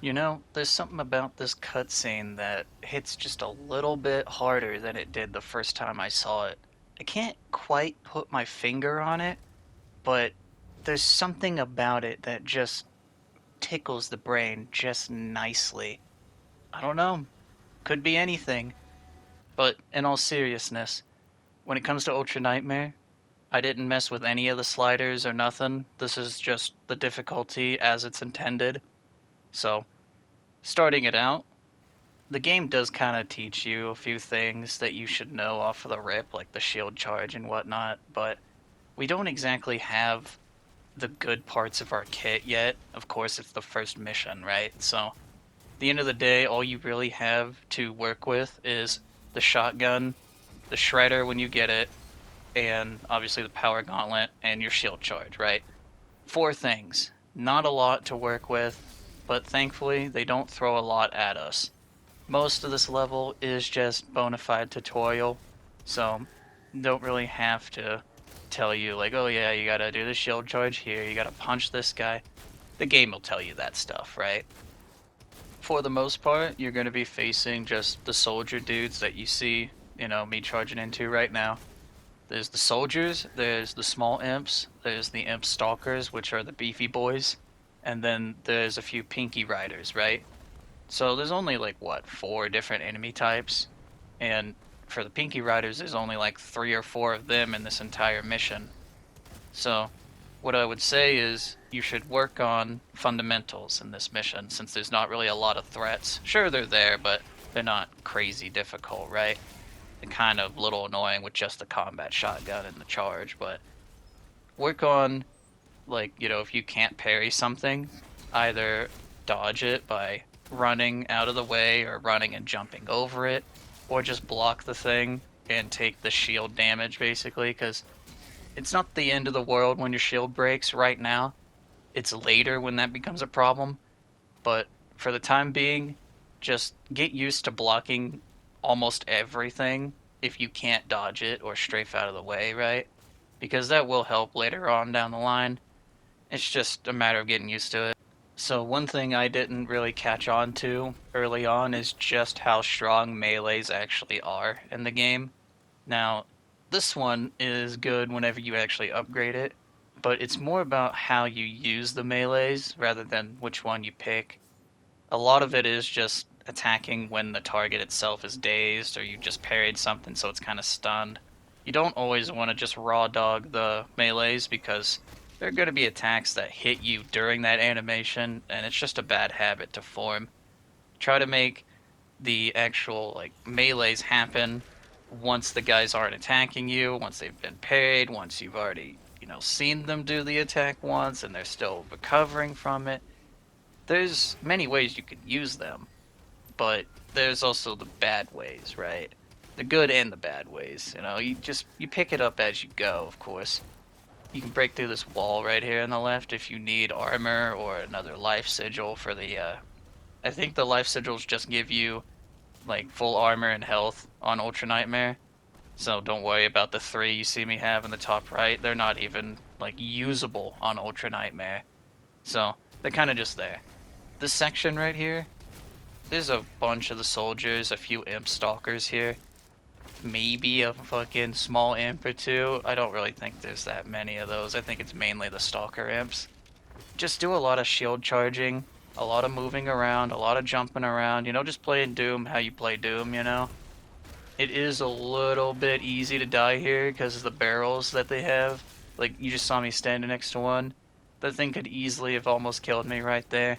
You know, there's something about this cutscene that hits just a little bit harder than it did the first time I saw it. I can't quite put my finger on it, but there's something about it that just tickles the brain just nicely. I don't know, could be anything, but in all seriousness, when it comes to Ultra Nightmare, I didn't mess with any of the sliders or nothing. This is just the difficulty as it's intended. So, starting it out, the game does kind of teach you a few things that you should know off of the rip, like the shield charge and whatnot, but we don't exactly have the good parts of our kit yet. Of course, it's the first mission, right? So, at the end of the day, all you really have to work with is the shotgun, the shredder when you get it, and obviously the power gauntlet and your shield charge, right? Four things. Not a lot to work with, but thankfully they don't throw a lot at us. Most of this level is just bona fide tutorial, so don't really have to tell you like, oh yeah, you gotta do the shield charge here, you gotta punch this guy. The game will tell you that stuff, right? For the most part, you're gonna be facing just the soldier dudes that you see, me charging into right now. There's the soldiers, there's the small imps, there's the imp stalkers, which are the beefy boys, and then there's a few pinky riders, right? So there's only like what, four different enemy types, and for the Pinky Riders, there's only like three or four of them in this entire mission. So what I would say is you should work on fundamentals in this mission, since there's not really a lot of threats. Sure, they're there, but they're not crazy difficult, right? They're kind of a little annoying with just the combat shotgun and the charge, but work on, like, if you can't parry something, either dodge it by running out of the way or running and jumping over it, or just block the thing and take the shield damage, basically, because it's not the end of the world when your shield breaks right now. It's later when that becomes a problem, but for the time being, just get used to blocking almost everything if you can't dodge it or strafe out of the way, right? Because that will help later on down the line. It's just a matter of getting used to it. So one thing I didn't really catch on to early on is just how strong melees actually are in the game. Now, this one is good whenever you actually upgrade it, but it's more about how you use the melees rather than which one you pick. A lot of it is just attacking when the target itself is dazed or you just parried something so it's kind of stunned. You don't always want to just raw dog the melees because there are going to be attacks that hit you during that animation, and it's just a bad habit to form. Try to make the actual like melees happen once the guys aren't attacking you, once they've been parried, once you've already, seen them do the attack once and they're still recovering from it. There's many ways you could use them, but there's also the bad ways, right? The good and the bad ways. You pick it up as you go, of course. You can break through this wall right here on the left if you need armor or another life sigil for the I think the life sigils just give you like full armor and health on Ultra Nightmare. So don't worry about the three you see me have in the top right. They're not even like usable on Ultra Nightmare. So they're kind of just there. This section right here, there's a bunch of the soldiers, a few imp stalkers here. Maybe a fucking small imp or two. I don't really think there's that many of those. I think it's mainly the stalker imps. Just do a lot of shield charging, a lot of moving around, a lot of jumping around, just playing Doom how you play Doom. It is a little bit easy to die here because of the barrels that they have. Like, you just saw me standing next to one. That thing could easily have almost killed me right there.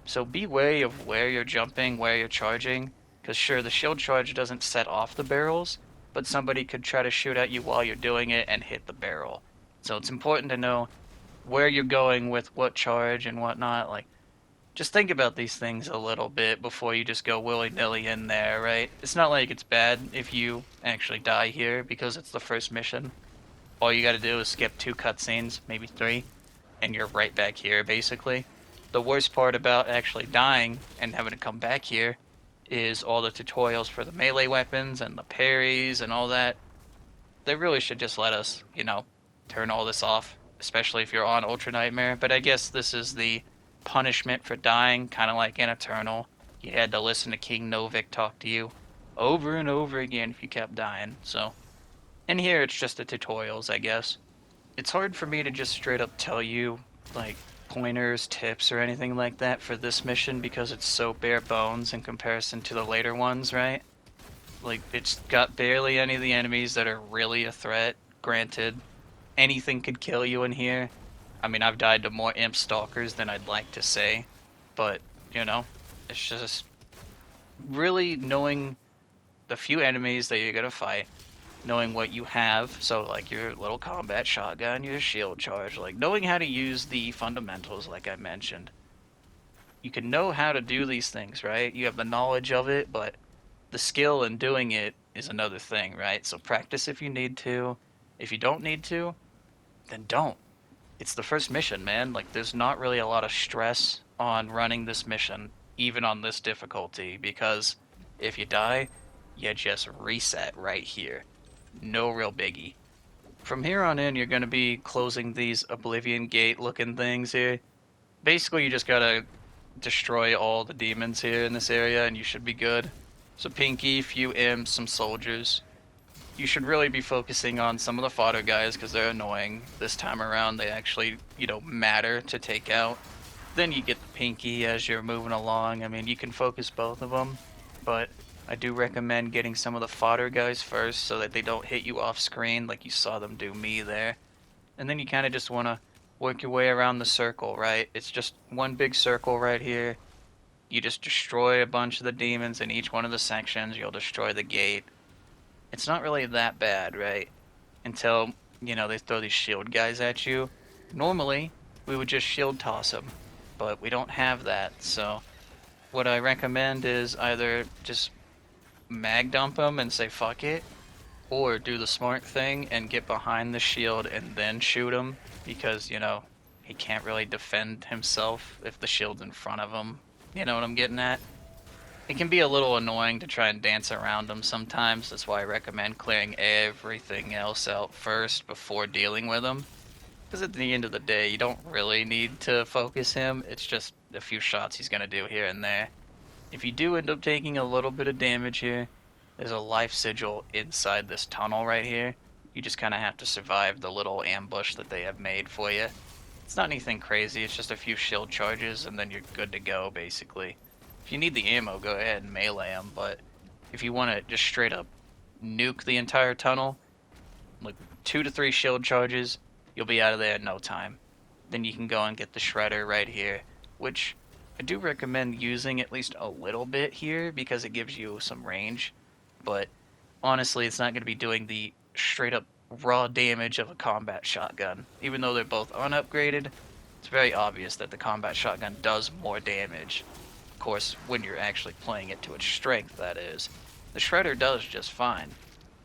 So be wary of where you're jumping, where you're charging, because sure, the shield charge doesn't set off the barrels, but somebody could try to shoot at you while you're doing it and hit the barrel. So it's important to know where you're going with what charge and whatnot. Like, just think about these things a little bit before you just go willy-nilly in there, right? It's not like it's bad if you actually die here because it's the first mission. All you gotta do is skip 2 cutscenes, maybe 3, and you're right back here, basically. The worst part about actually dying and having to come back here is all the tutorials for the melee weapons and the parries and all that. They really should just let us, turn all this off, especially if you're on Ultra Nightmare. But I guess this is the punishment for dying, kind of like in Eternal. You had to listen to King Novik talk to you over and over again if you kept dying. So, in here it's just the tutorials, I guess. It's hard for me to just straight up tell you, like, pointers, tips, or anything like that for this mission because it's so bare bones in comparison to the later ones, right? Like, it's got barely any of the enemies that are really a threat. Granted, anything could kill you in here. I mean, I've died to more imp stalkers than I'd like to say, but, you know, it's just really knowing the few enemies that you're gonna fight, knowing what you have, so like your little combat shotgun, your shield charge, like knowing how to use the fundamentals like I mentioned. You can know how to do these things, right? You have the knowledge of it, but the skill in doing it is another thing, right? So practice if you need to. If you don't need to, then don't. It's the first mission, man. Like, there's not really a lot of stress on running this mission, even on this difficulty, because if you die, you just reset right here. No real biggie. From here on in, you're going to be closing these Oblivion Gate looking things here. Basically, you just gotta destroy all the demons here in this area, and you should be good. So Pinky, few imps, some soldiers. You should really be focusing on some of the fodder guys because they're annoying. This time around, they actually, matter to take out. Then you get the Pinky as you're moving along. I mean, you can focus both of them, but I do recommend getting some of the fodder guys first so that they don't hit you off screen like you saw them do me there. And then you kind of just want to work your way around the circle, right? It's just one big circle right here. You just destroy a bunch of the demons in each one of the sections. You'll destroy the gate. It's not really that bad, right? Until, they throw these shield guys at you. Normally, we would just shield toss them, but we don't have that. So what I recommend is either just mag dump them and say fuck it, or do the smart thing and get behind the shield and then shoot him, because, he can't really defend himself if the shield's in front of him. You know what I'm getting at? It can be a little annoying to try and dance around him sometimes. That's why I recommend clearing everything else out first before dealing with him. Because at the end of the day, you don't really need to focus him. It's just a few shots he's going to do here and there. If you do end up taking a little bit of damage here, there's a life sigil inside this tunnel right here. You just kind of have to survive the little ambush that they have made for you. It's not anything crazy, it's just a few shield charges and then you're good to go, basically. If you need the ammo, go ahead and melee them, but if you want to just straight up nuke the entire tunnel, like 2 to 3 shield charges, you'll be out of there in no time. Then you can go and get the shredder right here, which I do recommend using at least a little bit here because it gives you some range, but honestly, it's not going to be doing the straight up raw damage of a combat shotgun. Even though they're both unupgraded, it's very obvious that the combat shotgun does more damage. Of course, when you're actually playing it to its strength, that is. The shredder does just fine.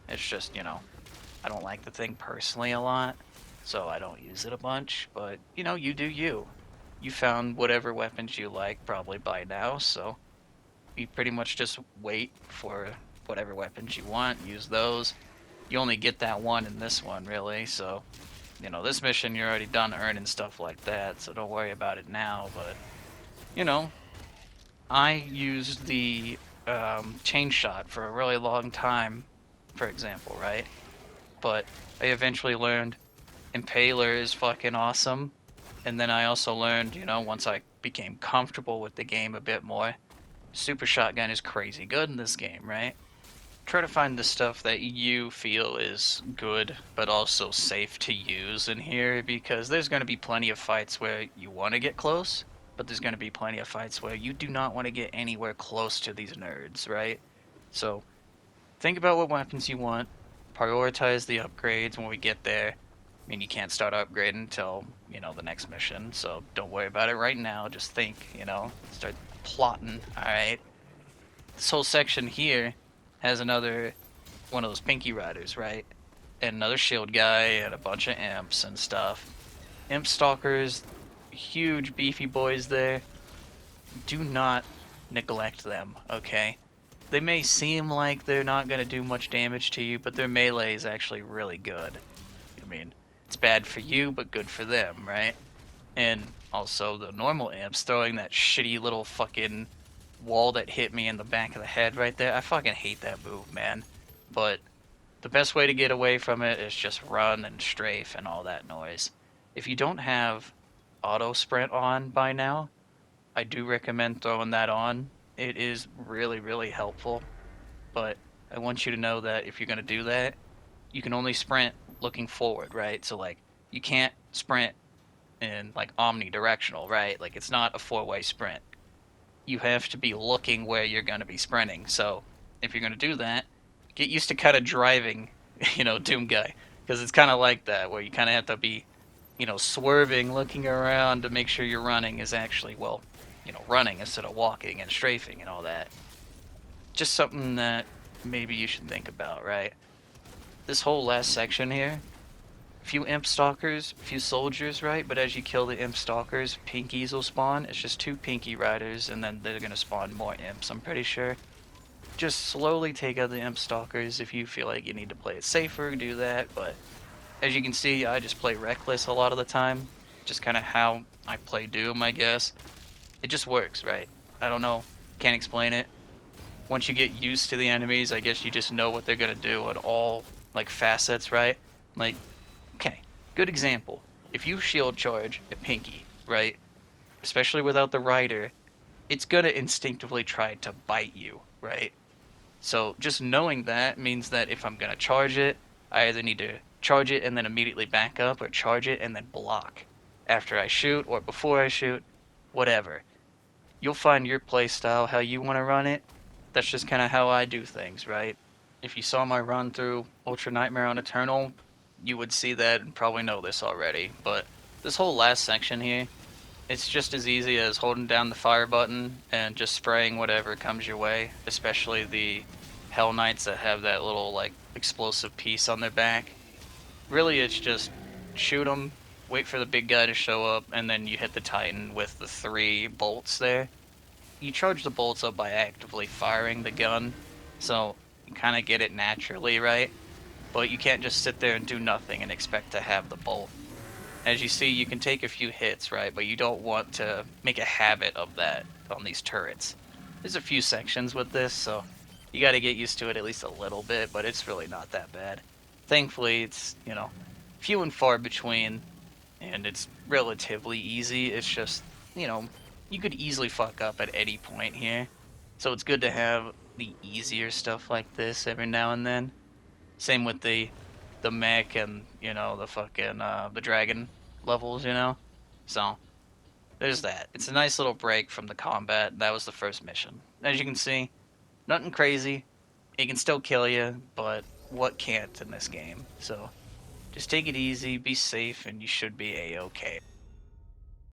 It's just, I don't like the thing personally a lot, so I don't use it a bunch, but, you do you. You found whatever weapons you like probably by now, so you pretty much just wait for whatever weapons you want, use those. You only get that one in this one, really, so, this mission you're already done earning stuff like that, so don't worry about it now, but, I used the chain shot for a really long time, for example, right? But I eventually learned Impaler is fucking awesome, and then I also learned, once I became comfortable with the game a bit more, Super Shotgun is crazy good in this game, right? Try to find the stuff that you feel is good, but also safe to use in here, because there's going to be plenty of fights where you want to get close, but there's going to be plenty of fights where you do not want to get anywhere close to these nerds, right? So, think about what weapons you want, prioritize the upgrades when we get there. I mean, you can't start upgrading until, the next mission, so don't worry about it right now, just think, start plotting, alright? This whole section here has another one of those Pinky Riders, right? And another shield guy and a bunch of imps and stuff. Imp stalkers, huge beefy boys there. Do not neglect them, okay? They may seem like they're not going to do much damage to you, but their melee is actually really good. I mean, it's bad for you, but good for them, right? And also the normal imps throwing that shitty little fucking wall that hit me in the back of the head right there. I fucking hate that move, man. But the best way to get away from it is just run and strafe and all that noise. If you don't have auto sprint on by now, I do recommend throwing that on. It is really, really helpful. But I want you to know that if you're going to do that, you can only sprint looking forward, right? So, like, you can't sprint in, like, omnidirectional, right? Like, it's not a four-way sprint. You have to be looking where you're going to be sprinting. So, if you're going to do that, get used to kind of driving, Doom Guy. Because it's kind of like that, where you kind of have to be, swerving, looking around to make sure your running is actually, well, running instead of walking and strafing and all that. Just something that maybe you should think about, right? This whole last section here, few imp stalkers, few soldiers, right? But as you kill the imp stalkers, pinkies will spawn. It's just 2 pinky riders, and then they're gonna spawn more imps, I'm pretty sure. Just slowly take out the imp stalkers. If you feel like you need to play it safer, do that. But as you can see, I just play reckless a lot of the time. Just kind of how I play Doom, I guess. It just works, right? I don't know. Can't explain it. Once you get used to the enemies, I guess you just know what they're gonna do at all, like, facets, right? Like, okay, good example. If you shield charge a pinky, right, especially without the rider, it's gonna instinctively try to bite you, right? So just knowing that means that if I'm gonna charge it, I either need to charge it and then immediately back up, or charge it and then block after I shoot or before I shoot, whatever. You'll find your playstyle, how you want to run it. That's just kind of how I do things, right? If you saw my run through Ultra Nightmare on Eternal, you would see that and probably know this already. But this whole last section here, it's just as easy as holding down the fire button and just spraying whatever comes your way, especially the Hell Knights that have that little, like, explosive piece on their back. Really, it's just shoot them, wait for the big guy to show up, and then you hit the Titan with the 3 bolts there. You charge the bolts up by actively firing the gun, so you kind of get it naturally, right? But you can't just sit there and do nothing and expect to have the bolt. As you see, you can take a few hits, right? But you don't want to make a habit of that on these turrets. There's a few sections with this, so you got to get used to it at least a little bit, but it's really not that bad. Thankfully, it's, few and far between, and it's relatively easy. It's just, you could easily fuck up at any point here. So it's good to have the easier stuff like this every now and then. Same with the mech and, the fucking the dragon levels. So there's that. It's a nice little break from the combat. That was the first mission. As you can see, nothing crazy. It can still kill you, but what can't in this game? So just take it easy, be safe, and you should be a-okay.